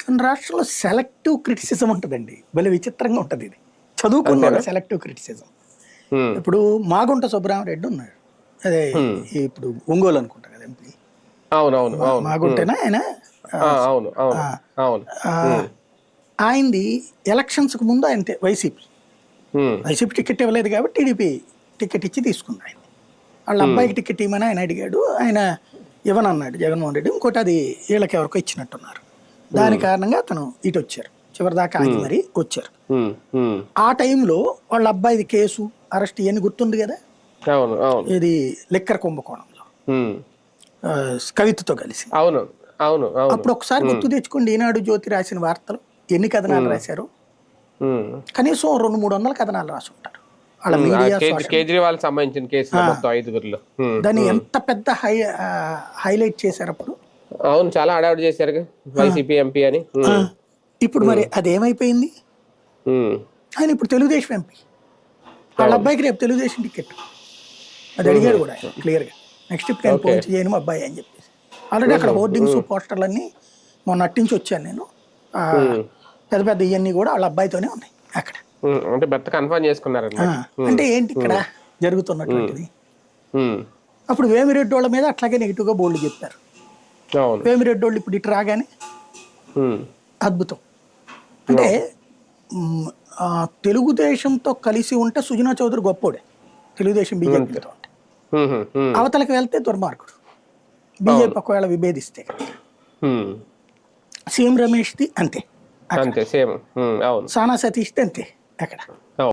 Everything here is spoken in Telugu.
మన రాష్ట్రంలో సెలెక్టివ్ క్రిటిసిజం ఉంటుందండి. భలే విచిత్రంగా ఉంటుంది ఇది. చదువుకున్న అంతేనా? Selective criticism. హ్మ్. ఇప్పుడు మాగుంట సుబ్బరామరెడ్డి ఉన్నాడు. అదే హ్మ్. ఇప్పుడు ఒంగోలు అనుకుంటా కదా ఎంపీ. అవునవును. అవును. హ్మ్. మాగుంటేనా ఆయన? ఆ! అవును. అవును. ఆ, అవును. ఆ, హ్మ్. ఆయనది ఎలక్షన్స్కి ముందు ఆయన వైసీపీ హ్మ్. వైసీపీ టికెట్ ఇవ్వలేదు కాబట్టి టీడీపీ టికెట్ ఇచ్చి తీసుకుంది ఆయన. వాళ్ళ హ్మ్. అబ్బాయికి టికెట్ ఇవ్వమని ఆయన అడిగాడు. ఆయన ఇవ్వనన్నాడు జగన్మోహన్ రెడ్డి. ఇంకోటి అది వీళ్ళకి ఎవరికో ఇచ్చినట్టున్నారు. దాని హ్మ్. కారణంగా అతను ఇటు వచ్చారు. చివరిదాకా ఆగి హ్మ్. మరీ వచ్చారు. హ్మ్. హ్మ్. ఆ టైంలో వాళ్ళ అబ్బాయిది కేసు అరెస్ట్ ఇవన్నీ గుర్తుంది కదా. అవును. అవును. ఇది లిక్కర్ కుంభకోణంలో హ్మ్. ఆ, కవితతో కలిసి. అవును. అవును. అవును. అప్పుడు ఒకసారి హ్మ్. గుర్తు తెచ్చుకోండి, ఈనాడు జ్యోతి రాసిన వార్తలు ఎన్ని కథనాలు హ్మ్. రాశారు. హ్మ్. కనీసం 200-300 కథనాలు రాసి ఉంటారు. వాళ్ళ హ్మ్. ఆ మీడియా సోషల్ మీడియా కేజ్రీవాల్ సంబంధించిన కేసులో మొత్తం 5గురిలో. హ్మ్. దాన్ని హ్మ్. ఎంత పెద్ద హైలైట్ చేశారు అప్పుడు. అవును. చాలా హడావిడి చేశారుగా ఆ, వైసీపీ ఎంపీ అని. ఆ. హ్మ్. ఇప్పుడు మరి హ్మ్. అదేమైపోయింది. హ్మ్. ఆయన ఇప్పుడు తెలుగుదేశం ఎంపీ. వాళ్ళ అవును. అబ్బాయికి రేపు తెలుగుదేశం టికెట్. అది హుహు. అడిగాడు కూడా ఆయన క్లియర్గా. నెక్స్ట్ ఇప్పుడు నేను ఓకే. ఫోన్ చేయను మా అబ్బాయి అని చెప్పేసి. ఆల్రెడీ అక్కడ హుహు. హోర్డింగ్స్ హ్మ్. పోస్టర్లన్నీ మొన్న అట్టించి వచ్చాను నేను. ఆ, హ్మ్. పెద్ద పెద్ద ఇవన్నీ కూడా వాళ్ళ అబ్బాయితోనే ఉన్నాయి అక్కడ. హ్మ్. అంటే భర్త కన్ఫర్మ్ ఆ, చేసుకున్నారనమాట. హ్మ్. అంటే ఏంటి ఇక్కడ హ్మ్. హ్మ్. జరుగుతున్నటువంటిది. హ్మ్. అప్పుడు వేమిరెడ్డి వాళ్ళ మీద అట్లాగే నెగిటివ్గా బోల్డ్ చెప్పారు. అవును. వేమిరెడ్డి వాళ్ళు ఇప్పుడు ఇటు రాగానే హ్మ్. అద్భుతం. అంటే అవును. మ్, ఆ, తెలుగుదేశంతో కలిసి ఉంటే సుజనా చౌదరి గొప్పోడే. తెలుగుదేశం అంతే. బీజేపీలతో ఉంటే హుహు. హ్మ్. అవతలకి వెళ్తే దుర్మార్గుడు. అవును. బీజేపీ ఒకవేళ విభేదిస్తే కనుక. హ్మ్. సీఎం రమేష్ది అంతే అక్కడ. అంతే సేమ్. హ్మ్. అవును. సానా సతీష్ది అంతే అక్కడ. అవును.